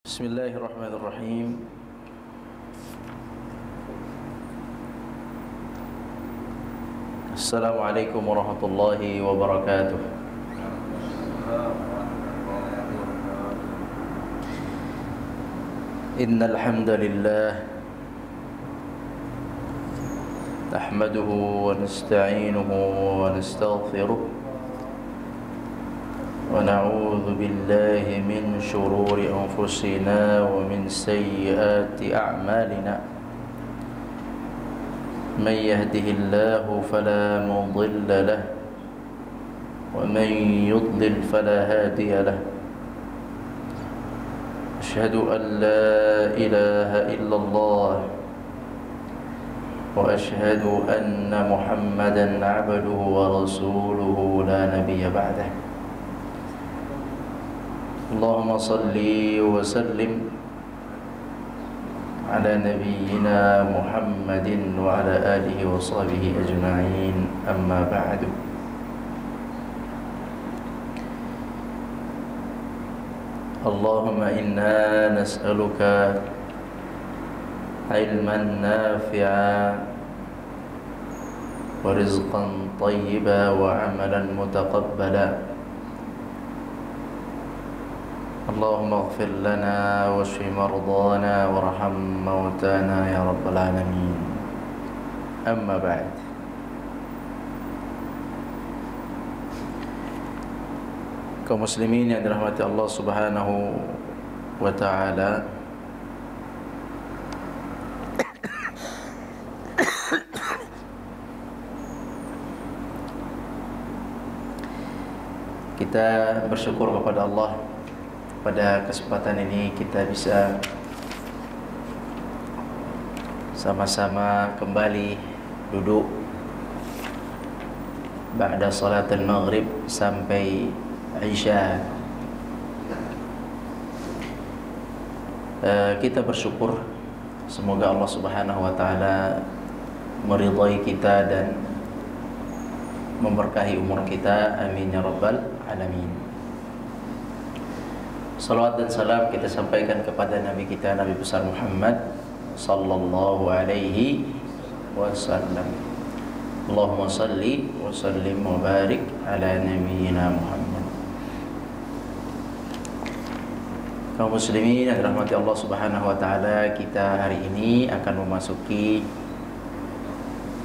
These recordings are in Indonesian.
Bismillahirrahmanirrahim. Assalamualaikum warahmatullahi wabarakatuh. Innal hamdalillah nahmaduhu wa nasta'inuhu wa nastaghfiruh ونعوذ بالله من شرور أنفسنا ومن سيئات أعمالنا من يهده الله فلا مضل له ومن يضلل فلا هادي له أشهد أن لا إله إلا الله وأشهد أن محمدا عبده ورسوله لا نبي بعده اللهم صل وسلم على نبينا محمد وعلى آله وصحبه أجمعين أما بعد اللهم إنا نسألك علما نافعا ورزقا طيبا وعملا متقبلا اللهم اغفر لنا واشف مرضانا وارحم موتانا يا رب العالمين أما بعد kaum muslimin yang dirahmati Allah Subhanahu wa taala, kita bersyukur kepada Allah. Pada kesempatan ini kita bisa sama-sama kembali duduk ba'da salatul maghrib sampai isya. Kita bersyukur semoga Allah Subhanahu wa taala meridhai kita dan memberkahi umur kita, amin ya rabbal alamin. Salawat dan salam kita sampaikan kepada Nabi kita, Nabi besar Muhammad sallallahu alaihi wasallam. Allahumma salli wa sallim wa barik ala nabiyyina Muhammad. Kaum muslimin yang dirahmati Allah Subhanahu wa taala, kita hari ini akan memasuki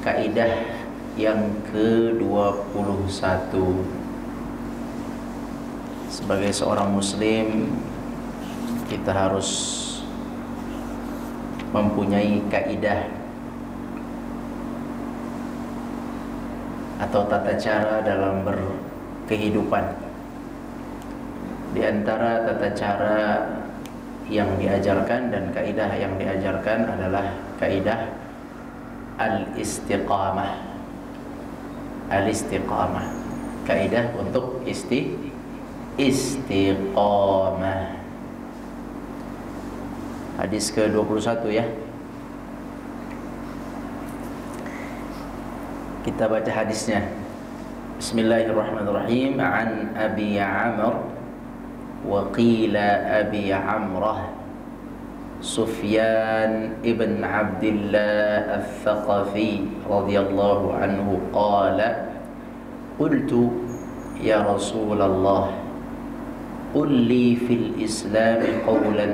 kaidah yang ke-21. Sebagai seorang muslim, kita harus mempunyai kaidah atau tata cara dalam berkehidupan. Di antara tata cara yang diajarkan dan kaidah yang diajarkan adalah kaidah al-istiqamah. Al-istiqamah, kaidah untuk istiqamah. Hadis ke-21 ya. Kita baca hadisnya. Bismillahirrahmanirrahim. An Abi Amr wa qila Abi Amrah Sufyan ibn Abdullah al-Thaqafi radhiyallahu anhu qala qultu ya Rasulullah قل لي في الإسلام قولا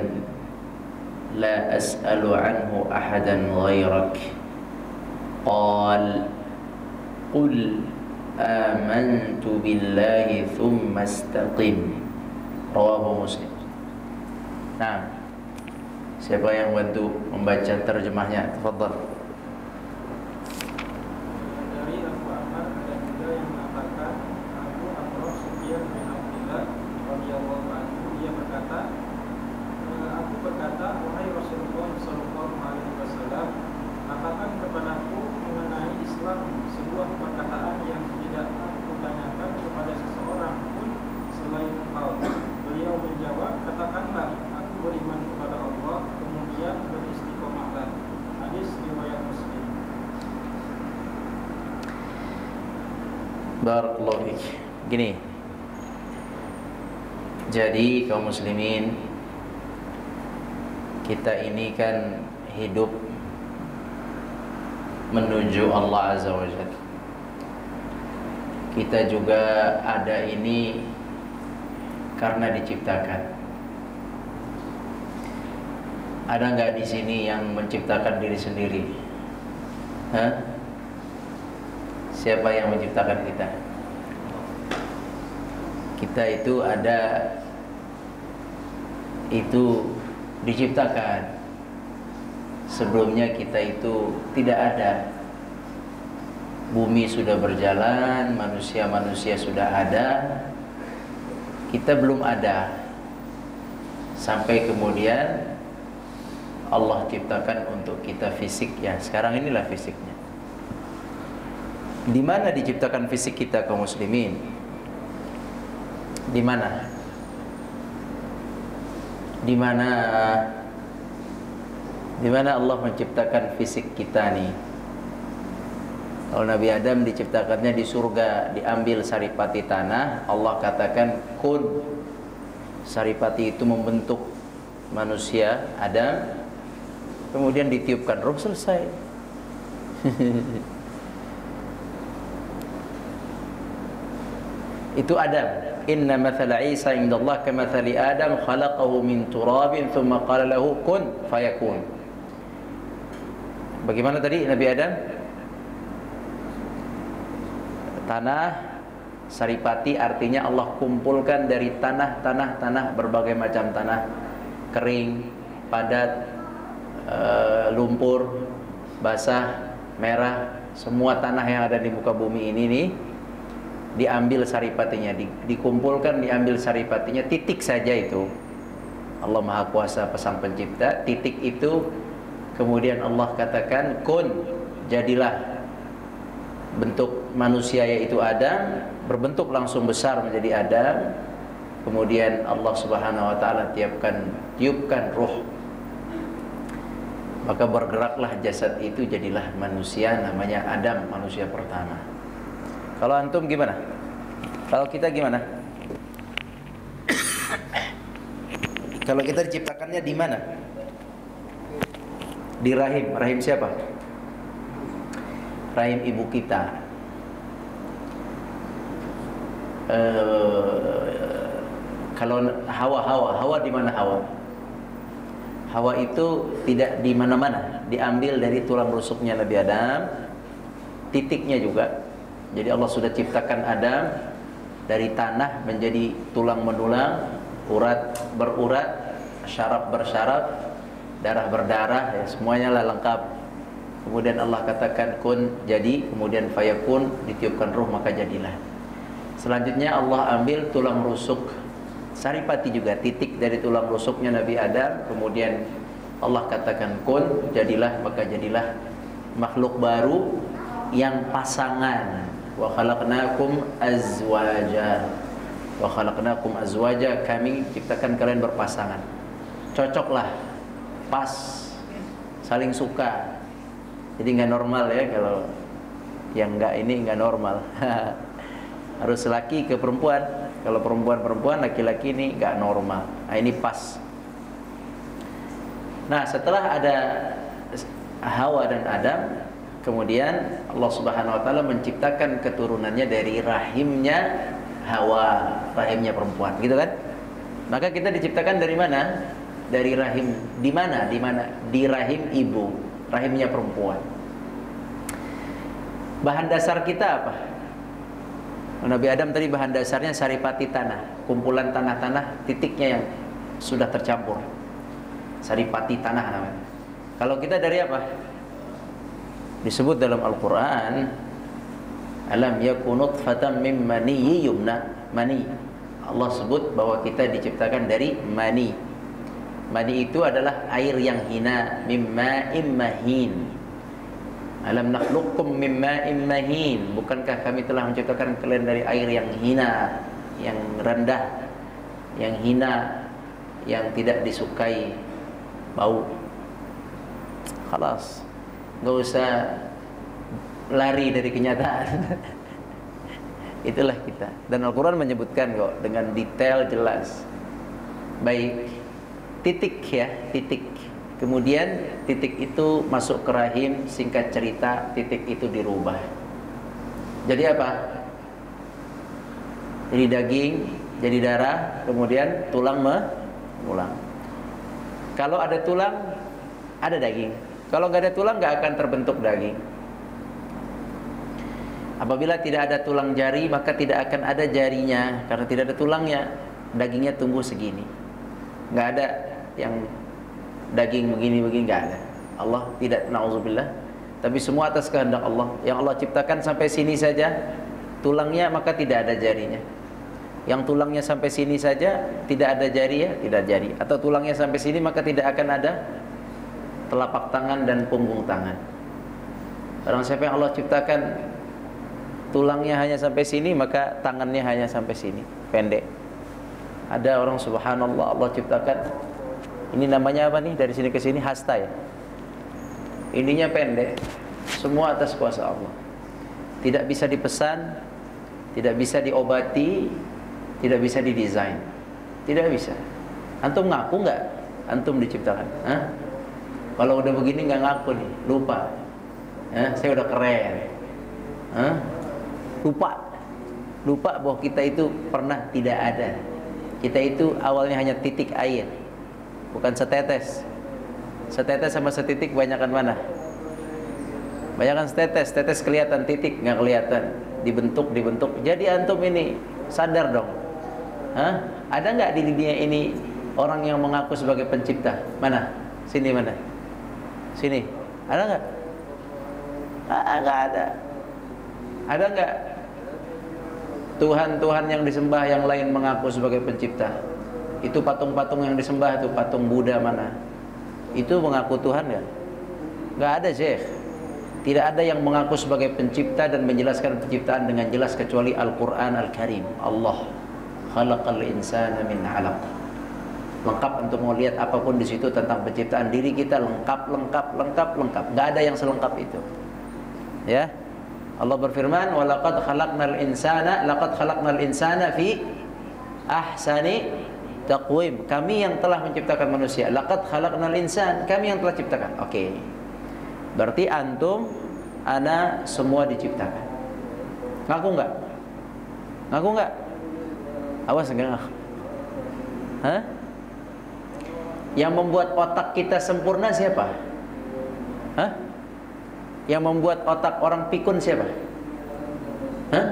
لا أسأل عنه أحدا غيرك قال قل آمنت بالله ثم استقم رواه مسلم. Nah, siapa yang bantu membaca terjemahnya? Tafadhal. Barakallahu fiik. Gini. Jadi kaum muslimin, kita ini kan hidup menuju Allah Azza wa Jalla. Kita juga ada ini karena diciptakan. Ada nggak di sini yang menciptakan diri sendiri? Hah? Siapa yang menciptakan kita? Kita itu ada, itu diciptakan. Sebelumnya kita itu tidak ada. Bumi sudah berjalan, manusia-manusia sudah ada, kita belum ada. Sampai kemudian Allah ciptakan untuk kita fisik ya. Sekarang inilah fisiknya. Di mana diciptakan fisik kita kaum muslimin? Di mana? Di mana? Di mana Allah menciptakan fisik kita nih? Kalau Nabi Adam diciptakannya di surga, diambil saripati tanah, Allah katakan kun. Saripati itu membentuk manusia Adam, kemudian ditiupkan ruh, selesai. Itu Adam. Inna mathala Isa indallah kamathali Adam khalaqahu min turabin thumma qala lahu kun fayakun. Bagaimana tadi Nabi Adam? Tanah, saripati artinya Allah kumpulkan dari tanah berbagai macam tanah, kering, padat, lumpur, basah, merah, semua tanah yang ada di muka bumi ini nih diambil saripatinya, dikumpulkan, diambil saripatinya, titik saja itu. Allah Maha Kuasa Sang Pencipta, titik itu kemudian Allah katakan kun, jadilah. Bentuk manusia yaitu Adam berbentuk langsung besar menjadi Adam. Kemudian Allah Subhanahu wa taala tiupkan ruh. Maka bergeraklah jasad itu, jadilah manusia namanya Adam, manusia pertama. Kalau antum gimana? Kalau kita gimana? Kalau kita diciptakannya di mana? Di rahim. Rahim siapa? Rahim ibu kita. Kalau Hawa di mana Hawa? Hawa itu tidak di mana-mana, diambil dari tulang rusuknya Nabi Adam, titiknya juga. Jadi Allah sudah ciptakan Adam dari tanah menjadi tulang menulang, urat berurat, syaraf bersyaraf, darah berdarah, ya, semuanya lah lengkap. Kemudian Allah katakan kun, jadi, kemudian fayakun, ditiupkan ruh maka jadilah. Selanjutnya Allah ambil tulang rusuk saripati juga, titik dari tulang rusuknya Nabi Adam, kemudian Allah katakan kun, jadilah, maka jadilah makhluk baru yang pasangan. Wa khalaqnakum azwaja. Wa khalaqnakum azwaja, kami ciptakan kalian berpasangan. Cocoklah, pas, saling suka. Jadi nggak normal ya, kalau yang nggak ini nggak normal. Harus laki ke perempuan. Kalau perempuan, laki-laki ini nggak normal. Nah ini pas. Nah setelah ada Hawa dan Adam, kemudian Allah Subhanahu Wa Taala menciptakan keturunannya dari rahimnya Hawa, rahimnya perempuan, gitu kan? Maka kita diciptakan dari mana? Dari rahim. Di mana? Di rahim ibu, rahimnya perempuan. Bahan dasar kita apa? Nabi Adam tadi bahan dasarnya saripati tanah, kumpulan tanah-tanah, titiknya yang sudah tercampur. Saripati tanah namanya. Kalau kita dari apa? Disebut dalam Al-Quran, alam yakun nutfatan min maniyyin yumna. Mani. Allah sebut bahwa kita diciptakan dari mani. Mani itu adalah air yang hina, mimma'im mahin. Alam nakhluqukum mimma'im mahin. Bukankah kami telah menciptakan kalian dari air yang hina, yang rendah, yang hina, yang tidak disukai bau. Khalas, nggak usah lari dari kenyataan. Itulah kita. Dan Al-Quran menyebutkan kok dengan detail jelas. Baik, titik ya, titik. Kemudian titik itu masuk ke rahim, singkat cerita titik itu dirubah. Jadi apa? Jadi daging, jadi darah, kemudian tulang mengulang. Kalau ada tulang, ada daging. Kalau nggak ada tulang, nggak akan terbentuk daging. Apabila tidak ada tulang jari, maka tidak akan ada jarinya. Karena tidak ada tulangnya, dagingnya tumbuh segini. Nggak ada yang daging begini-begini, nggak ada. Allah tidak, na'udzubillah. Tapi semua atas kehendak Allah. Yang Allah ciptakan sampai sini saja tulangnya, maka tidak ada jarinya. Yang tulangnya sampai sini saja tidak ada jari, ya tidak jari. Atau tulangnya sampai sini, maka tidak akan ada telapak tangan dan punggung tangan. Barang siapa yang Allah ciptakan tulangnya hanya sampai sini, maka tangannya hanya sampai sini, pendek. Ada orang subhanallah Allah ciptakan, ini namanya apa nih, dari sini ke sini hasta ya, ininya pendek. Semua atas kuasa Allah. Tidak bisa dipesan, tidak bisa diobati, tidak bisa didesain, tidak bisa. Antum ngaku nggak antum diciptakan? Hah? Kalau udah begini nggak ngaku nih, lupa. Saya udah keren. Hah? Lupa bahwa kita itu pernah tidak ada. Kita itu awalnya hanya titik air, bukan setetes. Setetes sama setitik banyakan mana? Banyakan setetes. Tetes kelihatan, titik nggak kelihatan. Dibentuk. Jadi antum ini sadar dong. Hah? Ada nggak di dunia ini orang yang mengaku sebagai pencipta? Mana? Sini mana? Sini. Ada nggak? Nggak ada. Ada nggak Tuhan-Tuhan yang disembah yang lain mengaku sebagai pencipta? Itu patung-patung yang disembah, itu patung Buddha mana? Itu mengaku Tuhan nggak? Nggak ada, Syekh. Tidak ada yang mengaku sebagai pencipta dan menjelaskan penciptaan dengan jelas kecuali Al-Quran Al-Karim. Allah khalaqal insana min 'alaq. Lengkap untuk mau lihat apapun di situ tentang penciptaan diri kita, lengkap. Nggak ada yang selengkap itu. Ya. Allah berfirman, "Walaqad khalaqnal insana fi ahsani taqwim." Kami yang telah menciptakan manusia. Laqad khalaqnal insan, kami yang telah ciptakan. Oke. Berarti antum, ana semua diciptakan. Ngaku enggak? Ngaku enggak? Awas enggak? Hah? Yang membuat otak kita sempurna siapa? Hah? Yang membuat otak orang pikun siapa? Hah?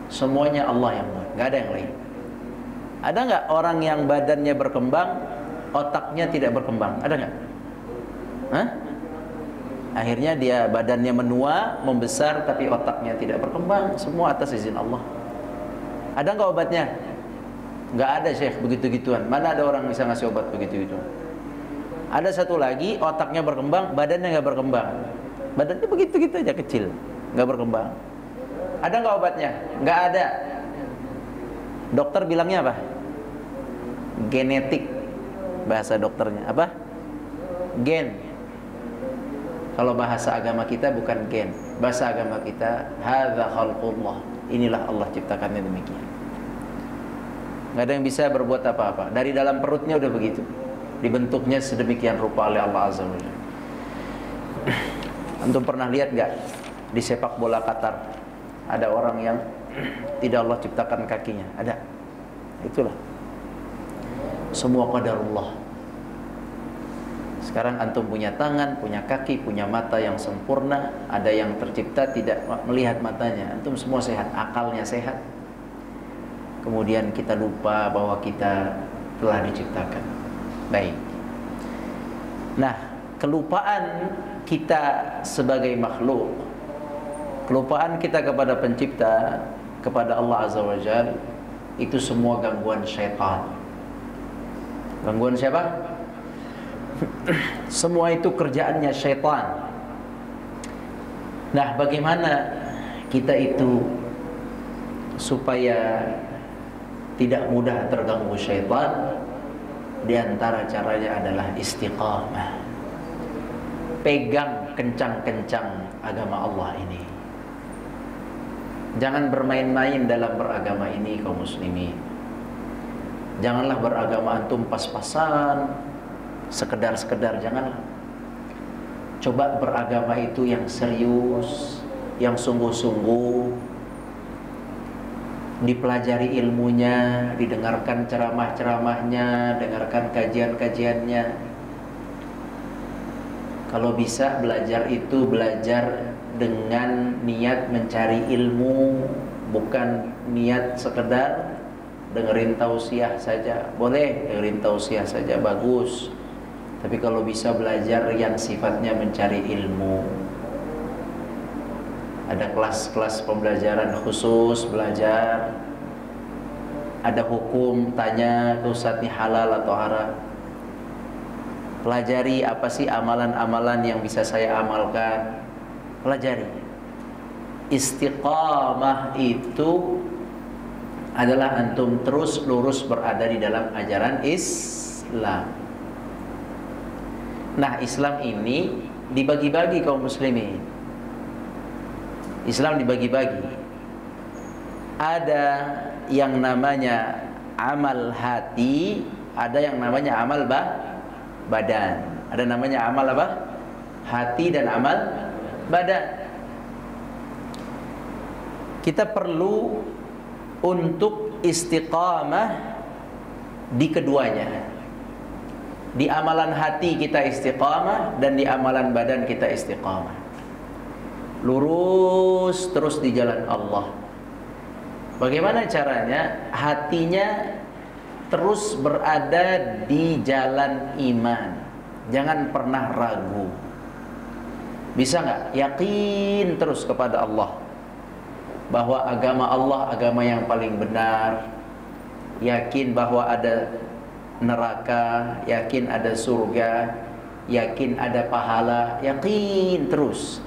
Semuanya Allah yang buat, nggak ada yang lain. Ada nggak orang yang badannya berkembang, otaknya tidak berkembang? Ada nggak? Hah? Akhirnya dia badannya menua, membesar, tapi otaknya tidak berkembang. Semua atas izin Allah. Ada nggak obatnya? Nggak ada, Syekh, begitu-gituan. Mana ada orang bisa ngasih obat begitu-gituan? Ada satu lagi, otaknya berkembang, badannya nggak berkembang. Badannya begitu-gitu aja, kecil, nggak berkembang. Ada nggak obatnya? Nggak ada. Dokter bilangnya apa? Genetik, bahasa dokternya apa? Gen. Kalau bahasa agama kita bukan gen, bahasa agama kita hadza khalqullah. Inilah Allah ciptakannya demikian. Nggak ada yang bisa berbuat apa-apa. Dari dalam perutnya udah begitu, dibentuknya sedemikian rupa oleh Allah Azza wa Jalla. Antum pernah lihat nggak di sepak bola Qatar ada orang yang tidak Allah ciptakan kakinya? Ada. Itulah semua qadarullah. Sekarang antum punya tangan, punya kaki, punya mata yang sempurna. Ada yang tercipta tidak melihat matanya. Antum semua sehat, akalnya sehat. Kemudian kita lupa bahwa kita telah diciptakan. Baik. Nah, kelupaan kita sebagai makhluk, kelupaan kita kepada pencipta, kepada Allah Azza wa Jalla, itu semua gangguan syaitan. Gangguan siapa? Semua itu kerjaannya syaitan. Nah, bagaimana kita itu supaya tidak mudah terganggu syaitan? Di antara caranya adalah istiqamah. Pegang kencang-kencang agama Allah ini. Jangan bermain-main dalam beragama ini, kaum muslimin. Janganlah beragama antum pas-pasan, sekedar-sekedar, janganlah. Coba beragama itu yang serius, yang sungguh-sungguh, dipelajari ilmunya, didengarkan ceramah-ceramahnya, dengarkan kajian-kajiannya. Kalau bisa belajar itu belajar dengan niat mencari ilmu, bukan niat sekedar dengerin tausiah saja. Boleh dengerin tausiah saja, bagus. Tapi kalau bisa belajar yang sifatnya mencari ilmu, ada kelas-kelas pembelajaran khusus, belajar. Ada hukum, tanya ke ustaz ini halal atau haram. Pelajari apa sih amalan-amalan yang bisa saya amalkan. Pelajari. Istiqamah itu adalah antum terus lurus berada di dalam ajaran Islam. Nah, Islam ini dibagi-bagi kaum muslimin. Islam dibagi-bagi. Ada yang namanya amal hati, ada yang namanya amal badan. Ada namanya amal apa? Hati dan amal badan. Kita perlu untuk istiqamah di keduanya. Di amalan hati kita istiqamah dan di amalan badan kita istiqamah. Lurus terus di jalan Allah. Bagaimana caranya? Hatinya terus berada di jalan iman. Jangan pernah ragu. Bisa nggak? Yakin terus kepada Allah bahwa agama Allah agama yang paling benar. Yakin bahwa ada neraka, yakin ada surga, yakin ada pahala, yakin terus.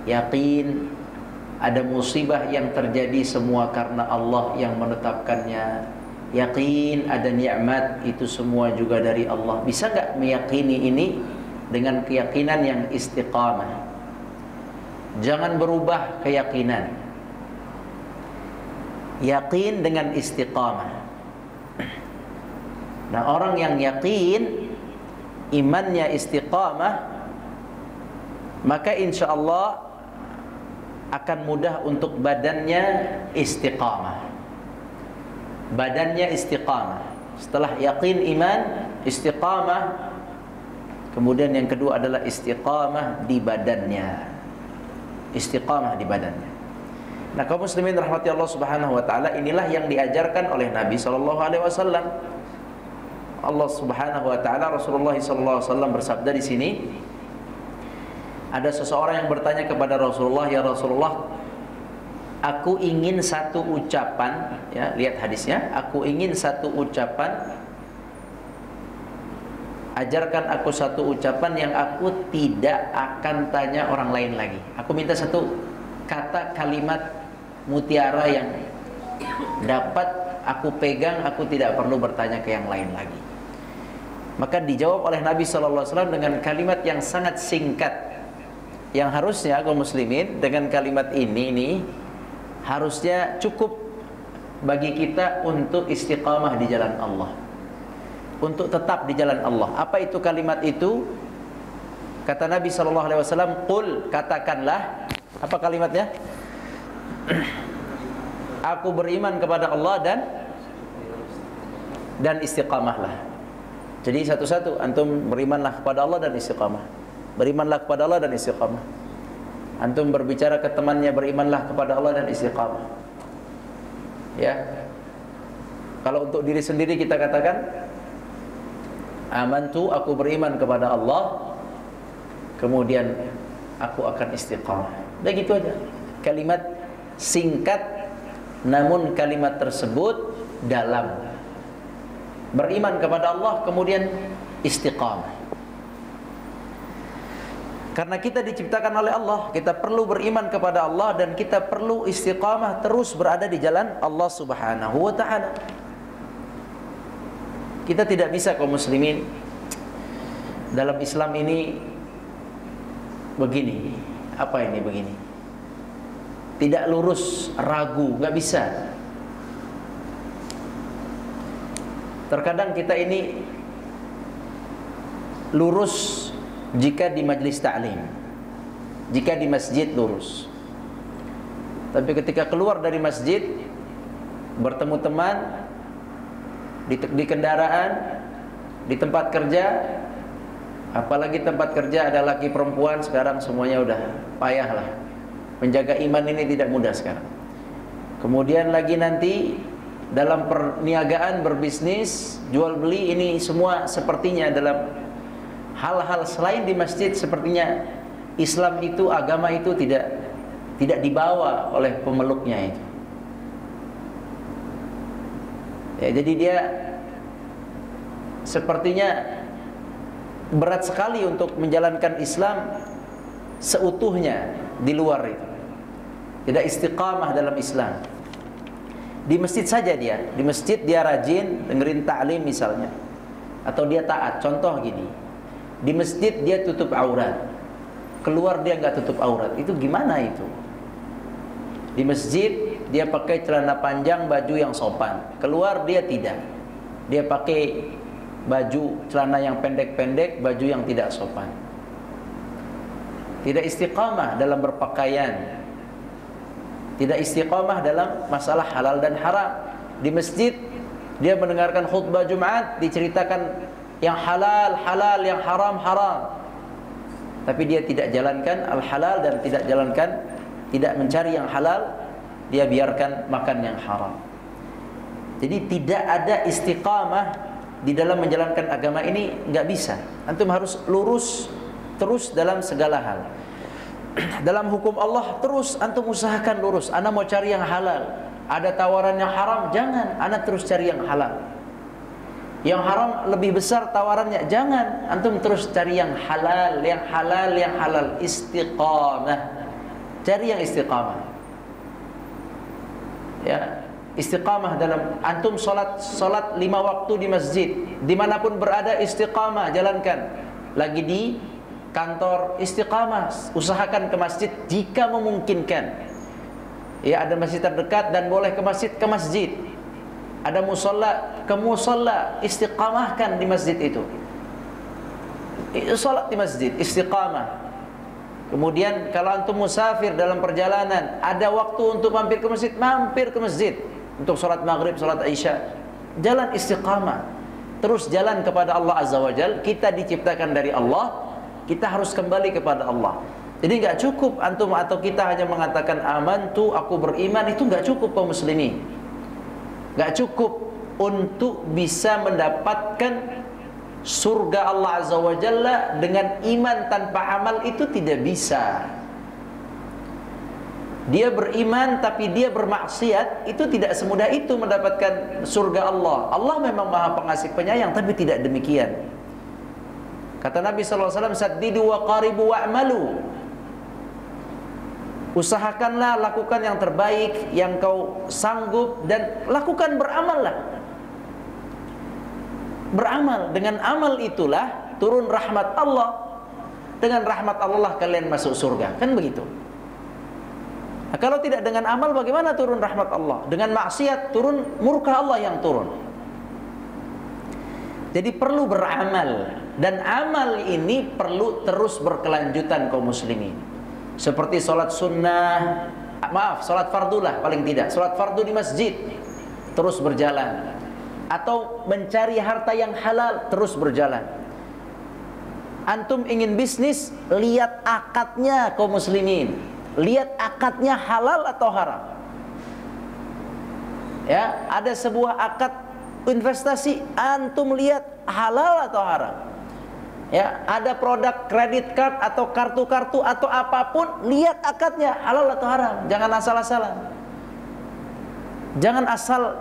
Yakin ada musibah yang terjadi semua karena Allah yang menetapkannya. Yakin ada nikmat itu semua juga dari Allah. Bisa nggak meyakini ini dengan keyakinan yang istiqamah? Jangan berubah keyakinan. Yakin dengan istiqamah. Nah, orang yang yakin, imannya istiqamah, maka insya Allah akan mudah untuk badannya istiqamah. Badannya istiqamah. Setelah yakin iman, istiqamah. Kemudian yang kedua adalah istiqamah di badannya. Istiqamah di badannya. Nah, kaum muslimin rahmati Allah Subhanahu wa taala, inilah yang diajarkan oleh Nabi sallallahu alaihi wasallam. Allah Subhanahu wa taala, Rasulullah sallallahu alaihi wasallam bersabda di sini, ada seseorang yang bertanya kepada Rasulullah, "Ya Rasulullah, aku ingin satu ucapan," ya, lihat hadisnya, "aku ingin satu ucapan, ajarkan aku satu ucapan yang aku tidak akan tanya orang lain lagi. Aku minta satu kata kalimat mutiara yang dapat aku pegang, aku tidak perlu bertanya ke yang lain lagi." Maka dijawab oleh Nabi sallallahu alaihi wasallam dengan kalimat yang sangat singkat, yang harusnya kaum muslimin dengan kalimat ini harusnya cukup bagi kita untuk istiqamah di jalan Allah, untuk tetap di jalan Allah. Apa itu kalimat itu? Kata Nabi sallallahu alaihi wasallam, "Qul," katakanlah. Apa kalimatnya? Aku beriman kepada Allah dan istiqamahlah. Jadi satu-satu, antum berimanlah kepada Allah dan istiqamah. Berimanlah kepada Allah dan istiqamah. Antum berbicara ke temannya, berimanlah kepada Allah dan istiqamah. Ya. Kalau untuk diri sendiri kita katakan, amantu, aku beriman kepada Allah, kemudian aku akan istiqamah. Udah gitu aja. Kalimat singkat, namun kalimat tersebut dalam. Beriman kepada Allah, kemudian istiqamah. Karena kita diciptakan oleh Allah, kita perlu beriman kepada Allah dan kita perlu istiqamah terus berada di jalan Allah Subhanahu wa taala. Kita tidak bisa kaum muslimin dalam Islam ini begini. Apa ini begini? Tidak lurus, ragu, nggak bisa. Terkadang kita ini lurus jika di majelis ta'lim, jika di masjid lurus. Tapi ketika keluar dari masjid, bertemu teman, di kendaraan, di tempat kerja, apalagi tempat kerja ada laki perempuan, sekarang semuanya udah payah lah. Menjaga iman ini tidak mudah sekarang. Kemudian lagi nanti dalam perniagaan, berbisnis, jual beli, ini semua sepertinya dalam hal-hal selain di masjid, sepertinya Islam itu, agama itu tidak dibawa oleh pemeluknya itu. Ya, jadi dia sepertinya berat sekali untuk menjalankan Islam seutuhnya di luar itu. Tidak istiqamah dalam Islam. Di masjid saja dia, di masjid dia rajin dengerin ta'lim misalnya, atau dia taat. Contoh gini, di masjid dia tutup aurat, keluar dia nggak tutup aurat. Itu gimana itu? Di masjid dia pakai celana panjang, baju yang sopan, keluar dia tidak. Dia pakai baju celana yang pendek-pendek, baju yang tidak sopan. Tidak istiqamah dalam berpakaian, tidak istiqamah dalam masalah halal dan haram. Di masjid dia mendengarkan khutbah Jumat, diceritakan yang halal halal, yang haram haram, tapi dia tidak jalankan al halal dan tidak mencari yang halal, dia biarkan makan yang haram. Jadi tidak ada istiqamah di dalam menjalankan agama ini, nggak bisa. Antum harus lurus terus dalam segala hal. Dalam hukum Allah terus antum usahakan lurus. Ana mau cari yang halal, ada tawaran yang haram, jangan. Ana terus cari yang halal. Yang haram lebih besar tawarannya, jangan. Antum terus cari yang halal, yang halal, yang halal. Istiqamah. Cari yang istiqamah. Ya, istiqamah dalam antum salat 5 waktu di masjid, dimanapun berada istiqamah jalankan. Lagi di kantor istiqamah, usahakan ke masjid jika memungkinkan. Ya, ada masjid terdekat dan boleh ke masjid. Ada musola, ke musola, istiqamahkan di masjid itu. Salat di masjid, istiqamah. Kemudian kalau antum musafir dalam perjalanan, ada waktu untuk mampir ke masjid untuk salat maghrib, salat isya. Jalan istiqamah. Terus jalan kepada Allah Azza wa Jalla. Kita diciptakan dari Allah, kita harus kembali kepada Allah. Jadi nggak cukup antum atau kita hanya mengatakan amantu, aku beriman, itu nggak cukup kaum muslimin. Nggak cukup untuk bisa mendapatkan surga Allah Azza wa Jalla dengan iman tanpa amal, itu tidak bisa. Dia beriman tapi dia bermaksiat, itu tidak semudah itu mendapatkan surga Allah. Allah memang Maha Pengasih Penyayang, tapi tidak demikian. Kata Nabi SAW, saddidu wa qaribu wa'malu. Usahakanlah, lakukan yang terbaik yang kau sanggup, dan lakukan, beramallah. Beramal, dengan amal itulah turun rahmat Allah. Dengan rahmat Allah kalian masuk surga. Kan begitu. Nah, kalau tidak dengan amal, bagaimana turun rahmat Allah? Dengan maksiat turun murka Allah yang turun. Jadi perlu beramal. Dan amal ini perlu terus berkelanjutan kaum muslimin. Seperti sholat sunnah, sholat fardu lah paling tidak. Sholat fardu di masjid, terus berjalan. Atau mencari harta yang halal, terus berjalan. Antum ingin bisnis, lihat akadnya kaum muslimin. Lihat akadnya halal atau haram. Ya, ada sebuah akad investasi, antum lihat halal atau haram. Ya, ada produk kredit card atau kartu-kartu atau apapun, lihat akadnya halal atau haram. Jangan asal-asalan. Jangan asal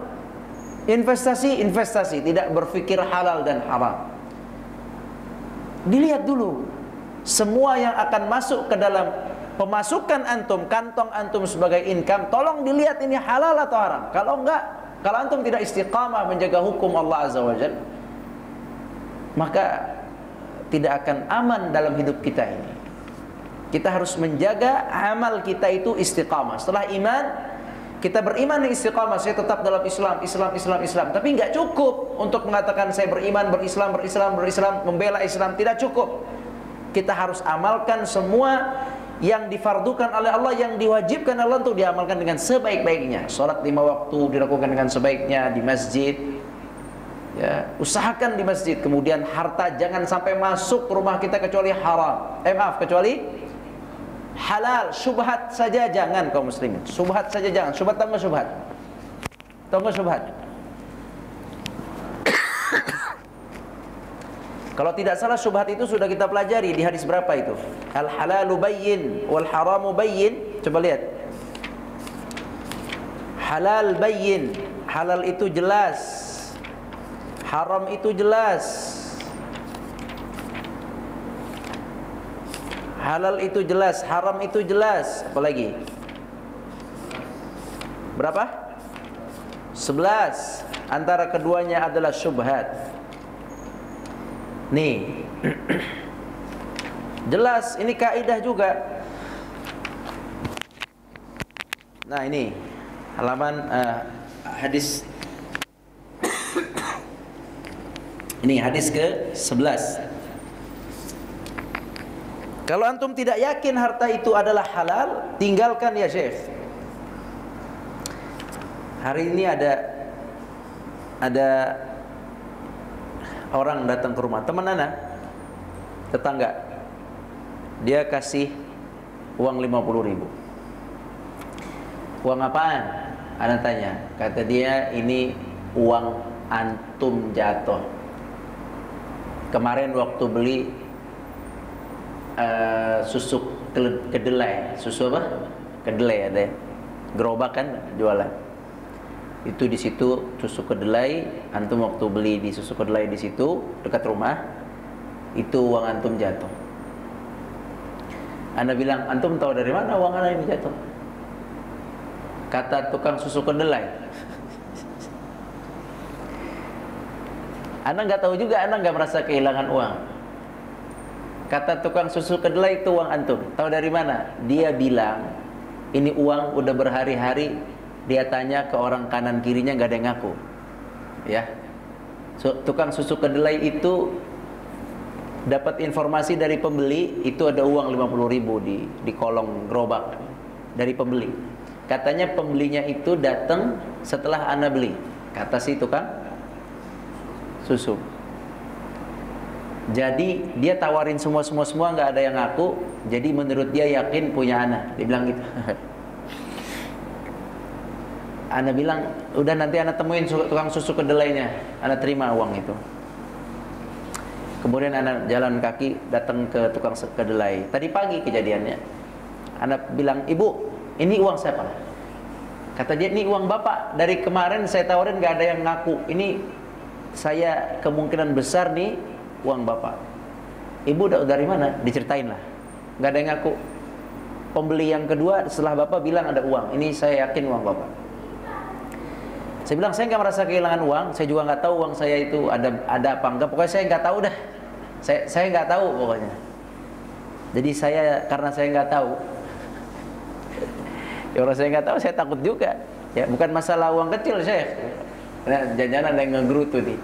investasi, tidak berpikir halal dan haram. Dilihat dulu semua yang akan masuk ke dalam pemasukan antum, kantong antum sebagai income, tolong dilihat ini halal atau haram. Kalau enggak, kalau antum tidak istiqamah menjaga hukum Allah Azza wa Jalla, maka tidak akan aman dalam hidup kita ini. Kita harus menjaga amal kita itu istiqamah. Setelah iman, kita beriman istiqamah, saya tetap dalam Islam, tapi nggak cukup untuk mengatakan saya beriman, berislam, membela Islam, tidak cukup. Kita harus amalkan semua yang difardukan oleh Allah, yang diwajibkan Allah untuk diamalkan dengan sebaik-baiknya. Salat 5 waktu dilakukan dengan sebaiknya di masjid. Ya, usahakan di masjid. Kemudian harta jangan sampai masuk ke rumah kita kecuali haram. Kecuali halal. Syubhat saja jangan, kaum muslimin. Syubhat saja jangan. Syubhat tambah syubhat. Tambah syubhat. Kalau tidak salah syubhat itu sudah kita pelajari di hadis berapa itu? Al halalu bayyin wal haramu bayyin. Coba lihat. Halal bayyin. Halal itu jelas. Haram itu jelas. Halal itu jelas, haram itu jelas. Apalagi? Berapa? 11. Antara keduanya adalah syubhat. Nih. Jelas, ini kaidah juga. Nah, ini halaman hadis. Ini hadis ke-11. Kalau antum tidak yakin harta itu adalah halal, tinggalkan ya Syekh. Hari ini ada orang datang ke rumah, teman ana, tetangga. Dia kasih uang 50.000. Uang apaan? Ana tanya. Kata dia, ini uang antum jatuh. Kemarin waktu beli susu kedelai, susu apa? Kedelai ada, gerobak kan jualan. Itu di situ susu kedelai, antum waktu beli di susu kedelai di situ dekat rumah, itu uang antum jatuh. Anda bilang, antum tahu dari mana uang anda ini jatuh? Kata tukang susu kedelai. Anda nggak tahu juga, Anda nggak merasa kehilangan uang. Kata tukang susu kedelai itu uang antum. Tahu dari mana? Dia bilang, ini uang udah berhari-hari. Dia tanya ke orang kanan kirinya, nggak ada yang ngaku. Ya, tukang susu kedelai itu dapat informasi dari pembeli, itu ada uang 50.000 di kolong gerobak dari pembeli. Katanya pembelinya itu datang setelah Anda beli. Kata si tukang susu. Jadi dia tawarin semua nggak ada yang ngaku. Jadi menurut dia yakin punya anak. Dia bilang gitu. Ana bilang, udah nanti Ana temuin tukang susu kedelainya. Ana terima uang itu. Kemudian Ana jalan kaki datang ke tukang kedelai. Tadi pagi kejadiannya. Ana bilang, ibu, ini uang siapa? Kata dia, ini uang bapak. Dari kemarin saya tawarin nggak ada yang ngaku. Ini saya kemungkinan besar nih uang bapak. Ibu dari mana? Diceritain lah. Nggak ada yang ngaku. Pembeli yang kedua setelah bapak bilang ada uang. Ini saya yakin uang bapak. Saya bilang, saya nggak merasa kehilangan uang. Saya juga nggak tahu uang saya itu ada apa enggak. Pokoknya saya nggak tahu dah. Saya nggak tahu pokoknya. Jadi karena saya nggak tahu. Ya orang saya nggak tahu, saya takut juga. Ya bukan masalah uang kecil, Syekh. Jangan ada yang ngegerutu nih.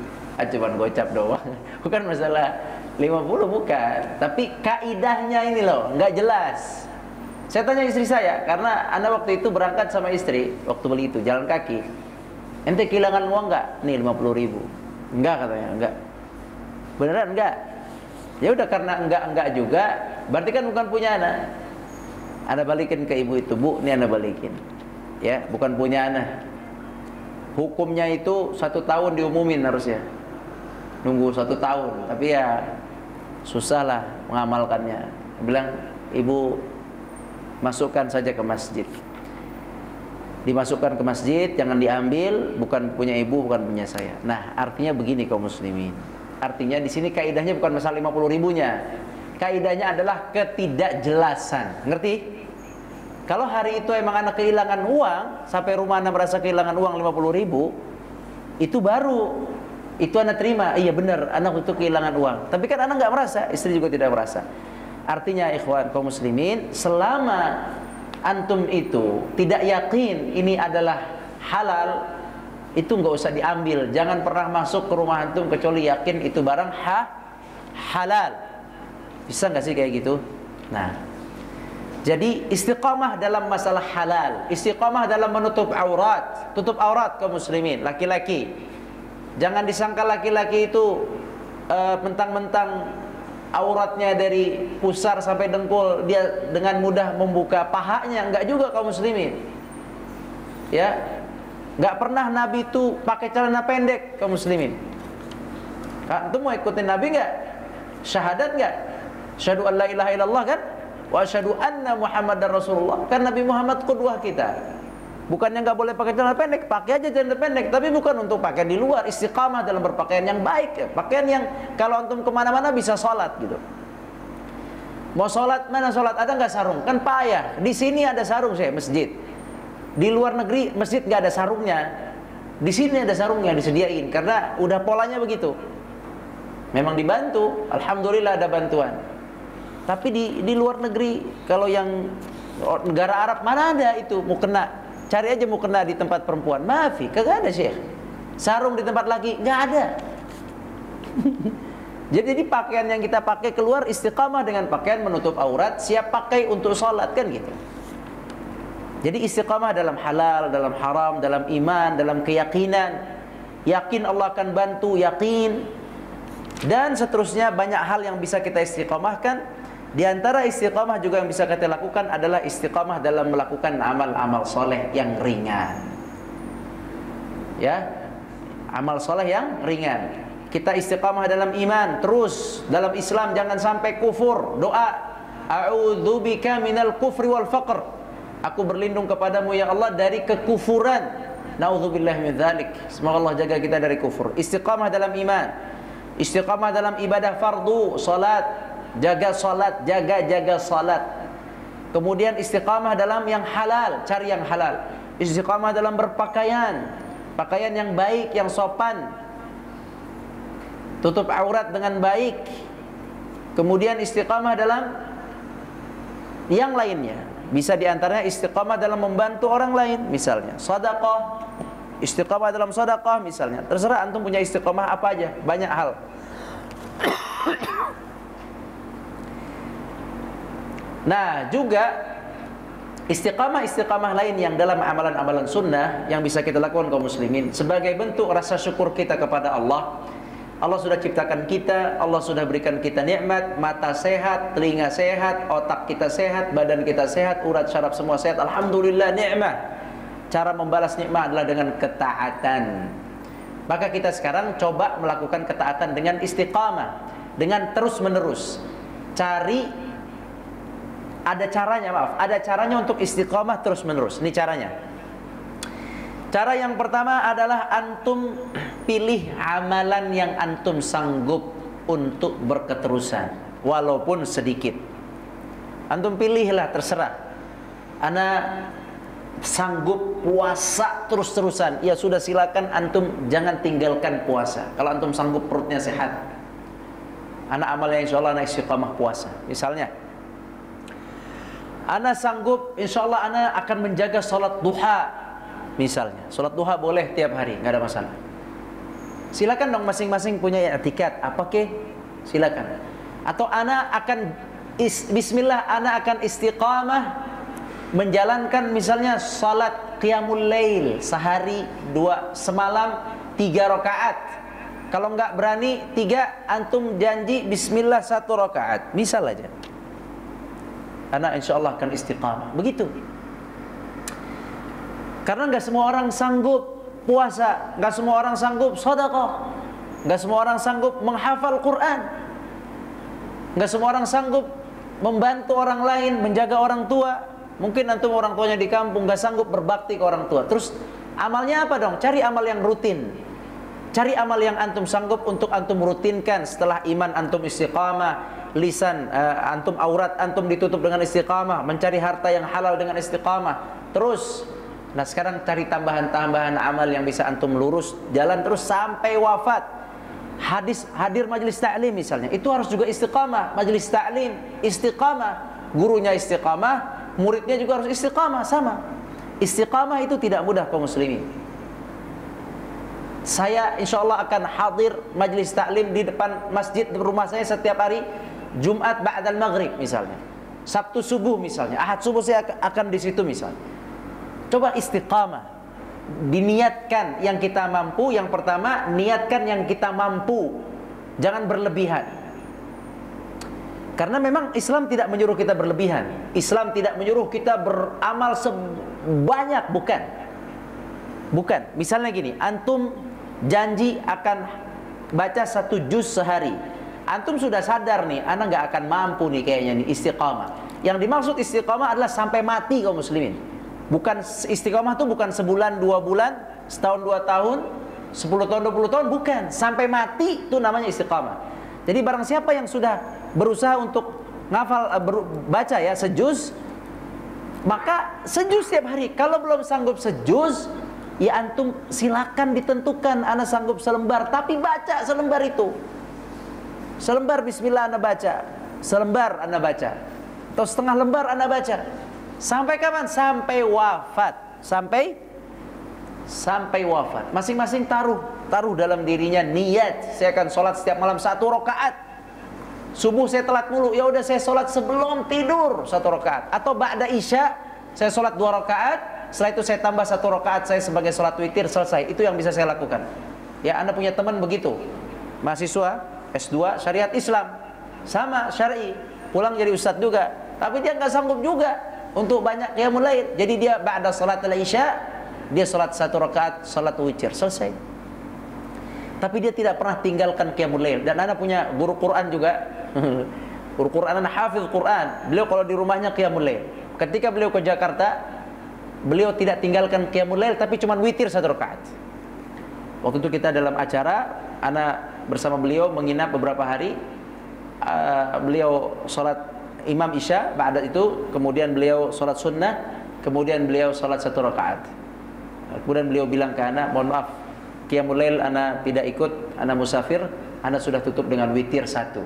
Cuman gocap doang. Bukan masalah 50, bukan. Tapi kaidahnya ini loh, nggak jelas. Saya tanya istri saya, karena Anda waktu itu berangkat sama istri, waktu beli itu, jalan kaki. Ente kehilangan uang nggak? Nih 50.000. Enggak katanya, enggak. Beneran enggak? Ya udah, karena enggak juga, berarti kan bukan punya anak. Anda balikin ke ibu itu, bu, ini Anda balikin. Ya, bukan punya anak. Hukumnya itu 1 tahun diumumin harusnya. Nunggu 1 tahun, tapi ya susah lah mengamalkannya. Bilang, ibu masukkan saja ke masjid. Dimasukkan ke masjid, jangan diambil, bukan punya ibu, bukan punya saya. Nah, artinya begini kaum muslimin. Artinya di sini kaidahnya bukan masalah 50.000-nya. Kaidahnya adalah ketidakjelasan. Ngerti? Kalau hari itu emang anak kehilangan uang, sampai rumah anak merasa kehilangan uang 50.000, itu baru. Itu anak terima, iya benar, anak itu kehilangan uang. Tapi kan anak nggak merasa, istri juga tidak merasa. Artinya ikhwan kaum muslimin, selama antum itu tidak yakin ini adalah halal, itu nggak usah diambil. Jangan pernah masuk ke rumah antum kecuali yakin itu barang halal. Bisa nggak sih kayak gitu? Nah, jadi istiqamah dalam masalah halal, istiqamah dalam menutup aurat, tutup aurat kaum muslimin, laki-laki. Jangan disangka laki-laki itu mentang-mentang auratnya dari pusar sampai dengkul dia dengan mudah membuka pahanya. Enggak juga kaum muslimin. Ya, enggak pernah Nabi itu pakai celana pendek kaum muslimin. Antum mau ikutin Nabi enggak? Syahadat enggak? Syahadu an la ilaha illallah kan? Wa asyhadu anna Muhammadar Rasulullah. Kan Nabi Muhammad qudwah kita. Bukannya nggak boleh pakai celana pendek, pakai aja celana pendek, tapi bukan untuk pakai di luar. Istiqamah dalam berpakaian yang baik, ya. Pakaian yang kalau antum kemana-mana bisa sholat gitu. Mau sholat mana sholat? Ada nggak sarung? Kan payah. Di sini ada sarung saya masjid. Di luar negeri masjid nggak ada sarungnya. Di sini ada sarungnya disediain karena udah polanya begitu. Memang dibantu, alhamdulillah ada bantuan. Tapi di luar negeri, kalau yang negara Arab mana ada itu mau kena, cari aja mau kena di tempat perempuan, maafi, kagak ada Syekh. Sarung di tempat laki nggak ada. Jadi pakaian yang kita pakai keluar istiqamah dengan pakaian menutup aurat, siap pakai untuk sholat kan gitu. Jadi istiqamah dalam halal, dalam haram, dalam iman, dalam keyakinan. Yakin Allah akan bantu, yakin. Dan seterusnya banyak hal yang bisa kita istiqamahkan. Di antara istiqamah juga yang bisa kita lakukan adalah istiqamah dalam melakukan amal-amal soleh yang ringan. Ya, amal soleh yang ringan. Kita istiqamah dalam iman, terus dalam Islam jangan sampai kufur. Doa, a'udzubika minal kufri wal faqr. Aku berlindung kepadamu ya Allah dari kekufuran. Na'udzubillah min dzalik. Semoga Allah jaga kita dari kufur. Istiqamah dalam iman, istiqamah dalam ibadah fardu, salat. Jaga salat, jaga salat. Kemudian istiqamah dalam yang halal, cari yang halal. Istiqamah dalam berpakaian, pakaian yang baik, yang sopan. Tutup aurat dengan baik. Kemudian istiqamah dalam yang lainnya. Bisa diantaranya istiqamah dalam membantu orang lain, misalnya sedekah. Istiqamah dalam sedekah misalnya. Terserah antum punya istiqamah apa aja, banyak hal. Nah, juga istiqamah lain yang dalam amalan-amalan sunnah yang bisa kita lakukan kaum muslimin sebagai bentuk rasa syukur kita kepada Allah. Allah sudah ciptakan kita, Allah sudah berikan kita nikmat, mata sehat, telinga sehat, otak kita sehat, badan kita sehat, urat syaraf semua sehat. Alhamdulillah nikmat. Cara membalas nikmat adalah dengan ketaatan. Maka kita sekarang coba melakukan ketaatan dengan istiqamah, dengan terus-menerus. Ada caranya untuk istiqamah terus-menerus. Ini caranya. Cara yang pertama adalah antum pilih amalan yang antum sanggup untuk berketerusan, walaupun sedikit. Antum pilihlah, terserah. Ana sanggup puasa terus-terusan. Ya sudah, silakan antum jangan tinggalkan puasa. Kalau antum sanggup perutnya sehat. Ana amalnya insyaallah ana istiqamah puasa. Misalnya, ana sanggup, insyaallah ana akan menjaga salat duha. Misalnya, salat duha boleh tiap hari, nggak ada masalah. Silakan dong masing-masing punya i'tikad, apa ke? Silakan. Atau ana akan bismillah, ana akan istiqamah menjalankan misalnya salat qiyamul lail sehari 2, semalam 3 rakaat. Kalau nggak berani 3, antum janji bismillah 1 rakaat. Misal aja. Anak insya Allah akan istiqamah. Begitu. Karena nggak semua orang sanggup puasa, nggak semua orang sanggup sedekah, nggak semua orang sanggup menghafal Quran, nggak semua orang sanggup membantu orang lain, menjaga orang tua. Mungkin antum orang tuanya di kampung nggak sanggup berbakti ke orang tua. Terus amalnya apa dong? Cari amal yang rutin. Cari amal yang antum sanggup untuk antum rutinkan setelah iman antum istiqamah. Lisan antum, aurat antum ditutup dengan istiqamah, mencari harta yang halal dengan istiqamah. Terus, nah sekarang cari tambahan-tambahan amal yang bisa antum lurus, jalan terus sampai wafat. Hadir majelis ta'lim misalnya, itu harus juga istiqamah. Majelis ta'lim istiqamah, gurunya istiqamah, muridnya juga harus istiqamah, sama. Istiqamah itu tidak mudah kaum muslimin. Saya insya Allah akan hadir majlis taklim di depan masjid rumah saya setiap hari Jumat ba'dal maghrib misalnya, Sabtu subuh misalnya, Ahad subuh saya akan di situ misalnya. Coba istiqamah, diniatkan yang kita mampu. Yang pertama, niatkan yang kita mampu, jangan berlebihan. Karena memang Islam tidak menyuruh kita berlebihan. Islam tidak menyuruh kita beramal sebanyak, bukan. Bukan. Misalnya gini, antum janji akan baca 1 juz sehari. Antum sudah sadar nih, anak nggak akan mampu nih kayaknya nih istiqamah. Yang dimaksud istiqamah adalah sampai mati kaum muslimin. Bukan istiqamah itu bukan sebulan, 2 bulan, setahun, 2 tahun, 10 tahun, 20 tahun, bukan. Sampai mati itu namanya istiqamah. Jadi barang siapa yang sudah berusaha untuk ngafal, baca ya sejuz, maka sejuz setiap hari. Kalau belum sanggup sejuz, ya antum silakan ditentukan, ana sanggup selembar, tapi baca selembar itu. Selembar bismillah anda baca, selembar anda baca, atau setengah lembar anda baca. Sampai kapan? Sampai wafat. Sampai wafat. Masing-masing taruh dalam dirinya niat, saya akan sholat setiap malam 1 rakaat. Subuh saya telat mulu, ya udah saya sholat sebelum tidur 1 rakaat. Atau ba'da isya saya sholat 2 rakaat, setelah itu saya tambah 1 rakaat saya sebagai sholat witir, selesai. Itu yang bisa saya lakukan. Ya, Anda punya teman begitu, mahasiswa S2 syariat Islam, sama syar'i, pulang jadi ustadz juga, tapi dia nggak sanggup juga untuk banyak qiyamul lail. Jadi dia ba'da salat al-isya dia salat 1 rakaat salat witir, selesai. Tapi dia tidak pernah tinggalkan qiyamul lail. Dan Anda punya guru Quran juga. Guru Quran, Anda hafiz Quran. Beliau kalau di rumahnya qiyamul lail. Ketika beliau ke Jakarta, beliau tidak tinggalkan qiyamul lail, tapi cuma witir 1 rakaat. Waktu itu kita dalam acara, Anda bersama beliau menginap beberapa hari. Beliau salat Imam Isya, ba'da itu kemudian beliau sholat sunnah, kemudian beliau sholat 1 rakaat. Kemudian beliau bilang ke anak, mohon maaf, qiyamul lail anak tidak ikut, anak musafir, anak sudah tutup dengan witir 1.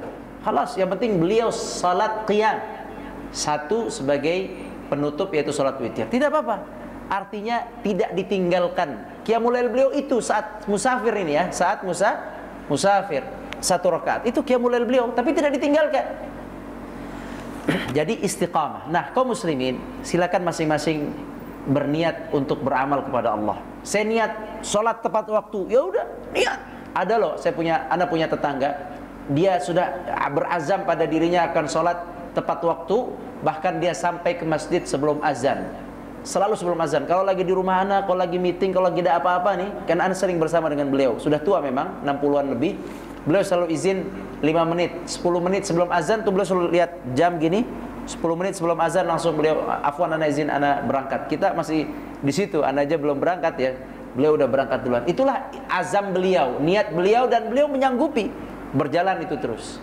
Khalas, yang penting beliau sholat qiyam 1 sebagai penutup, yaitu sholat witir. Tidak apa-apa, artinya tidak ditinggalkan. Qiyamul lail beliau itu saat musafir ini ya, saat musafir 1 rakaat. Itu qiyamul lail beliau, tapi tidak ditinggalkan. Jadi istiqamah. Nah, kaum muslimin, silakan masing-masing berniat untuk beramal kepada Allah. Saya niat sholat tepat waktu. Ya udah, niat. Ada loh, anak punya tetangga, dia sudah berazam pada dirinya akan sholat tepat waktu, bahkan dia sampai ke masjid sebelum azan. Selalu sebelum azan. Kalau lagi di rumah anak, kalau lagi meeting, kalau lagi ada apa-apa nih, kan anak sering bersama dengan beliau. Sudah tua memang, 60-an lebih. Beliau selalu izin 5 menit, 10 menit sebelum azan tuh beliau selalu lihat jam gini, 10 menit sebelum azan langsung beliau, afwan ana izin ana berangkat. Kita masih di situ, ana aja belum berangkat ya. Beliau udah berangkat duluan. Itulah azam beliau, niat beliau, dan beliau menyanggupi berjalan itu terus.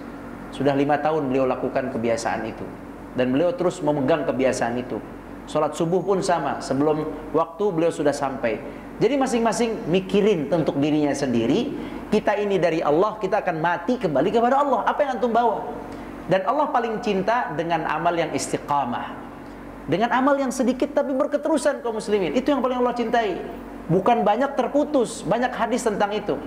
Sudah 5 tahun beliau lakukan kebiasaan itu, dan beliau terus memegang kebiasaan itu. Sholat subuh pun sama, sebelum waktu beliau sudah sampai. Jadi masing-masing mikirin untuk dirinya sendiri. Kita ini dari Allah, kita akan mati kembali kepada Allah. Apa yang antum bawa? Dan Allah paling cinta dengan amal yang istiqamah, dengan amal yang sedikit tapi berketerusan kaum muslimin. Itu yang paling Allah cintai. Bukan banyak terputus. Banyak hadis tentang itu.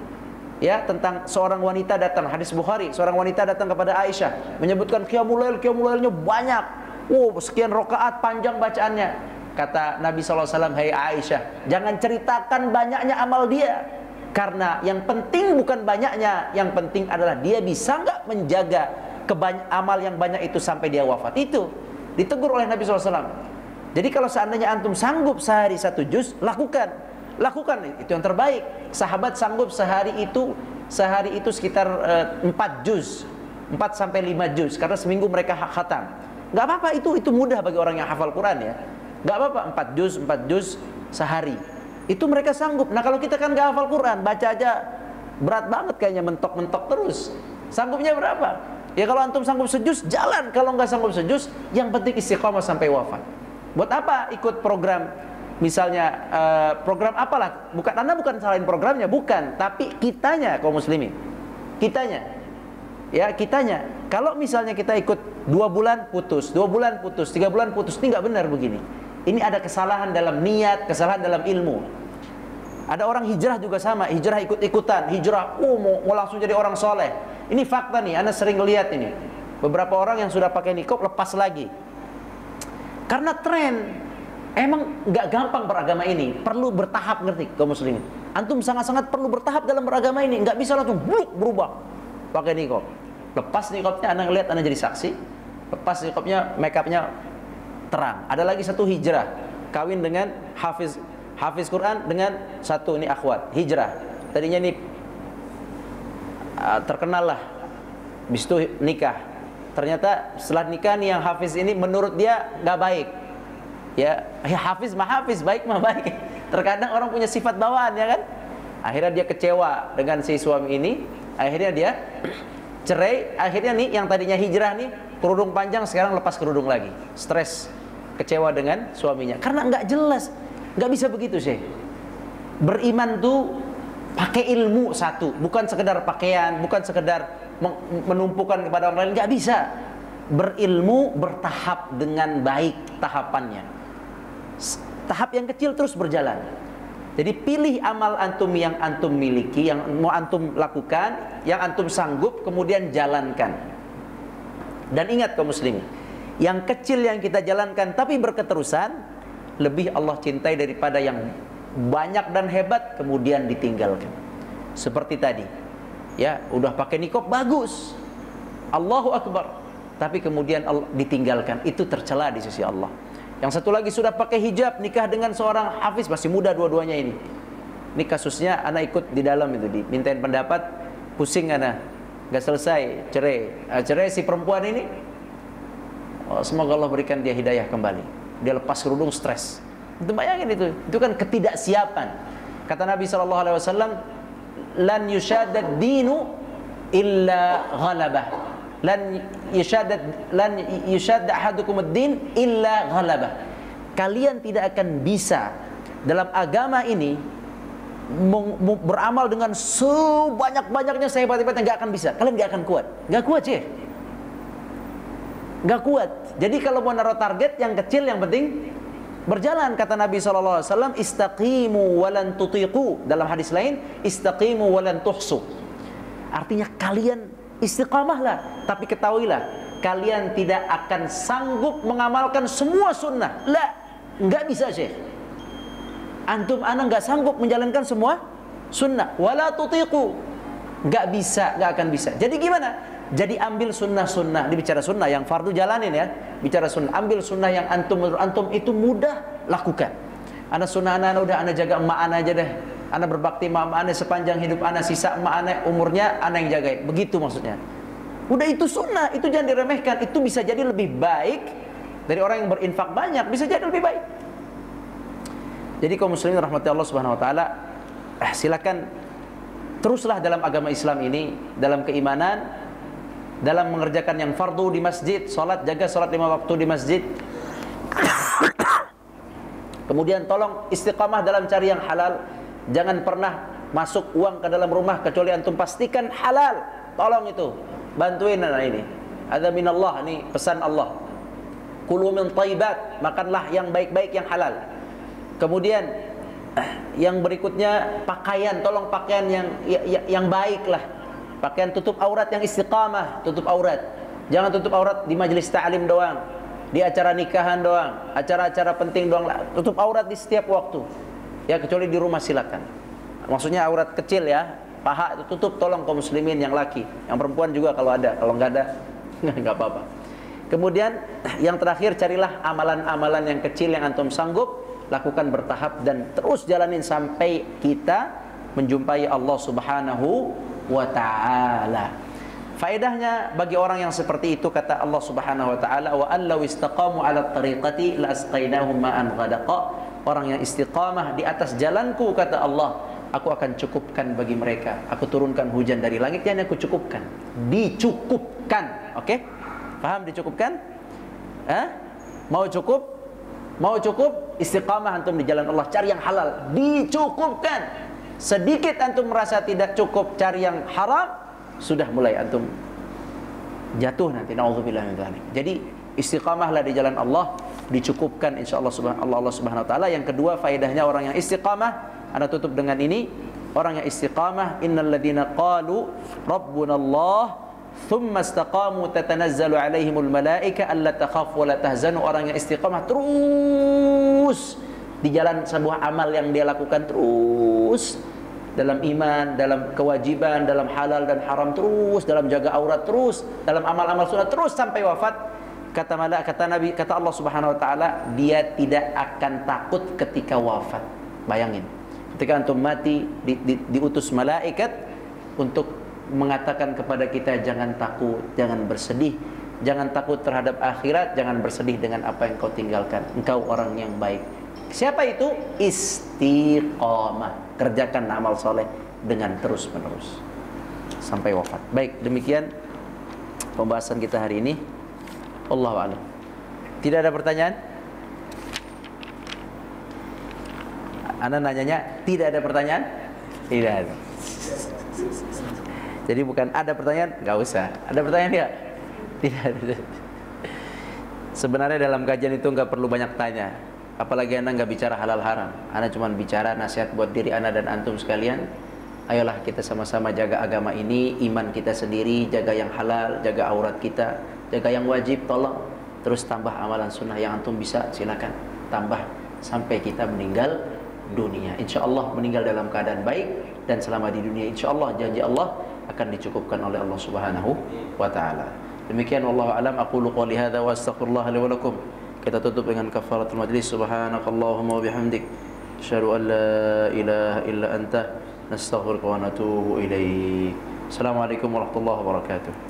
Ya, tentang seorang wanita datang, hadis Bukhari, seorang wanita datang kepada Aisyah menyebutkan qiyamul lailnya banyak. Sekian rakaat, panjang bacaannya. Kata Nabi SAW, "Hai Aisyah, jangan ceritakan banyaknya amal dia. Karena yang penting bukan banyaknya, yang penting adalah dia bisa nggak menjaga amal yang banyak itu sampai dia wafat." Itu ditegur oleh Nabi SAW. Jadi kalau seandainya antum sanggup sehari 1 juz, lakukan itu yang terbaik. Sahabat sanggup sehari itu sekitar 4 juz, 4 sampai 5 juz, karena seminggu mereka khatam. Nggak apa-apa, itu mudah bagi orang yang hafal Quran ya. Nggak apa-apa, 4 juz sehari. Itu mereka sanggup. Nah kalau kita kan nggak hafal Quran, baca aja berat banget kayaknya, mentok-mentok terus. Sanggupnya berapa? Ya kalau antum sanggup sejuz, jalan. Kalau nggak sanggup sejuz, yang penting istiqamah sampai wafat. Buat apa ikut program? Misalnya program apalah? Anda bukan salahin programnya, bukan. Tapi kitanya kaum muslimin, kitanya. Ya, kitanya. Kalau misalnya kita ikut 2 bulan putus, 2 bulan putus, 3 bulan putus, ini nggak benar begini. Ini ada kesalahan dalam niat, kesalahan dalam ilmu. Ada orang hijrah juga sama, hijrah ikut-ikutan, hijrah, mau langsung jadi orang soleh. Ini fakta nih, Anda sering lihat ini. Beberapa orang yang sudah pakai niqab lepas lagi. Karena tren. Emang nggak gampang beragama ini, perlu bertahap, ngerti kaum muslimin? Antum sangat-sangat perlu bertahap dalam beragama ini, nggak bisa langsung bluk berubah pakai niqab. Lepas niqabnya, Anda ngelihat, Anda jadi saksi. Lepas niqabnya, make upnya terang. Ada lagi satu hijrah, kawin dengan hafiz Quran dengan satu ini akhwat, hijrah. Tadinya ini terkenal lah, habis itu nikah. Ternyata setelah nikah nih yang hafiz ini menurut dia nggak baik. Ya hafiz mah hafiz, baik mah baik. Terkadang orang punya sifat bawaan, ya kan. Akhirnya dia kecewa dengan si suami ini. Akhirnya dia cerai. Akhirnya nih yang tadinya hijrah nih, kerudung panjang, sekarang lepas kerudung lagi. Stres, kecewa dengan suaminya. Karena nggak jelas. Nggak bisa begitu sih. Beriman tuh pakai ilmu satu, bukan sekedar pakaian, bukan sekedar menumpukan kepada orang lain. Nggak bisa. Berilmu bertahap dengan baik tahapannya. Tahap yang kecil terus berjalan. Jadi pilih amal antum yang antum miliki, yang mau antum lakukan, yang antum sanggup, kemudian jalankan. Dan ingat kaum muslimin, yang kecil yang kita jalankan tapi berketerusan, lebih Allah cintai daripada yang banyak dan hebat kemudian ditinggalkan. Seperti tadi, ya udah pakai niqab bagus, Allahu Akbar, tapi kemudian Allah ditinggalkan, itu tercela di sisi Allah. Yang satu lagi sudah pakai hijab, nikah dengan seorang hafiz, masih muda dua-duanya ini. Ini kasusnya, anak ikut di dalam itu, dimintain pendapat, pusing anak, nggak selesai, cerai si perempuan ini. Semoga Allah berikan dia hidayah kembali. Dia lepas kerudung, stres. Itu bayangin itu kan ketidaksiapan. Kata Nabi SAW, lan yushadad dinu illa ghalabah. Lan yushadda ahadukum ad-din illa ghalabah. Kalian tidak akan bisa dalam agama ini beramal dengan sebanyak-banyaknya, sehebat-hebatnya, nggak akan bisa. Kalian nggak akan kuat. Nggak kuat sih. Nggak kuat. Jadi kalau mau naruh target yang kecil, yang penting berjalan. Kata Nabi SAW, istaqimu walan tutiqu. Dalam hadis lain, istaqimu walan tuhsu. Artinya kalian istiqamahlah, tapi ketahuilah kalian tidak akan sanggup mengamalkan semua sunnah. Lah, nggak bisa Syekh. Antum ana nggak sanggup menjalankan semua sunnah. Wala tutiqu, nggak bisa, nggak akan bisa. Jadi gimana? Jadi ambil sunnah-sunnah. Ini bicara sunnah yang fardu jalanin ya. Bicara sunnah, ambil sunnah yang menurut antum itu mudah, lakukan. Ana sunnah ana udah ana jaga emak ana aja deh. Ana berbakti sama ana sepanjang hidup ana, sisa emak ana umurnya ana yang jagain. Begitu maksudnya. Udah itu sunnah, itu jangan diremehkan. Itu bisa jadi lebih baik dari orang yang berinfak banyak, bisa jadi lebih baik. Jadi kaum muslimin rahmati Allah Subhanahu wa taala, silakan teruslah dalam agama Islam ini, dalam keimanan, dalam mengerjakan yang fardu di masjid, salat, jaga salat 5 waktu di masjid. Kemudian tolong istiqamah dalam cari yang halal. Jangan pernah masuk uang ke dalam rumah kecuali antum pastikan halal. Tolong itu, bantuin anak ini. Ada minallah, ini pesan Allah. Kulu min thayyibat, makanlah yang baik-baik, yang halal. Kemudian yang berikutnya pakaian, tolong pakaian yang baik lah. Pakaian tutup aurat yang istiqamah, tutup aurat. Jangan tutup aurat di majelis ta'lim doang, di acara nikahan doang, acara-acara penting doang. Tutup aurat di setiap waktu. Ya, kecuali di rumah silakan. Maksudnya aurat kecil ya, paha itu tutup, tolong kaum muslimin yang laki, yang perempuan juga kalau ada, kalau nggak ada nggak apa-apa. Kemudian yang terakhir, carilah amalan-amalan yang kecil yang antum sanggup, lakukan bertahap dan terus jalanin sampai kita menjumpai Allah Subhanahu wa taala. Faedahnya bagi orang yang seperti itu, kata Allah Subhanahu wa taala, wa allau istaqamu ala tariqati la asqainahum ma'an ghadaqa. Orang yang istiqamah di atas jalanku, kata Allah, aku akan cukupkan bagi mereka. Aku turunkan hujan dari langit yang aku cukupkan. Dicukupkan, oke? Paham dicukupkan? Mau cukup? Mau cukup? Istiqamah antum di jalan Allah, cari yang halal, dicukupkan. Sedikit antum merasa tidak cukup, cari yang haram, sudah mulai antum jatuh nanti, naudzubillah min dzalik. Jadi istiqamahlah di jalan Allah, dicukupkan insyaallah Allah Subhanahu wa taala. Yang kedua faedahnya orang yang istiqamah, Anda tutup dengan ini, orang yang istiqamah, innal ladzina qalu rabbunallah thumma istaqamu tatanazzalu alaihimul malaika alla takhafu wa la tahzanu. Orang yang istiqamah terus di jalan sebuah amal yang dia lakukan, terus dalam iman, dalam kewajiban, dalam halal dan haram, terus dalam jaga aurat, terus dalam amal-amal sunnah, terus sampai wafat. Kata Nabi, kata Allah Subhanahu wa taala, dia tidak akan takut ketika wafat. Bayangin, ketika antum mati, diutus malaikat untuk mengatakan kepada kita, jangan takut, jangan bersedih, jangan takut terhadap akhirat, jangan bersedih dengan apa yang kau tinggalkan. Engkau orang yang baik. Siapa itu? Istiqamah. Kerjakan amal soleh dengan terus menerus sampai wafat. Baik, demikian pembahasan kita hari ini. Allahu a'lam. Tidak ada pertanyaan? Anda nanyanya tidak ada pertanyaan? Tidak ada. Jadi bukan ada pertanyaan, nggak usah. Ada pertanyaan nggak? Tidak ada. Sebenarnya dalam kajian itu nggak perlu banyak tanya. Apalagi Anda nggak bicara halal haram. Anda cuma bicara nasihat buat diri Anda dan antum sekalian. Ayolah kita sama-sama jaga agama ini, iman kita sendiri, jaga yang halal, jaga aurat kita, jaga yang wajib, tolong. Terus tambah amalan sunnah yang antum bisa, silakan tambah sampai kita meninggal dunia. Insya Allah meninggal dalam keadaan baik, dan selama di dunia insya Allah janji Allah akan dicukupkan oleh Allah Subhanahu wa taala. Demikian wallahu alam, aqulu qouli hadza wa astaghfirullah li wa lakum. Kita tutup dengan kafaratul majlis. Subhanakallahumma wa bihamdik, asyhadu an la ilaha illa anta, nastaghfiruka wa natubu ilaik. Assalamualaikum warahmatullahi wabarakatuh.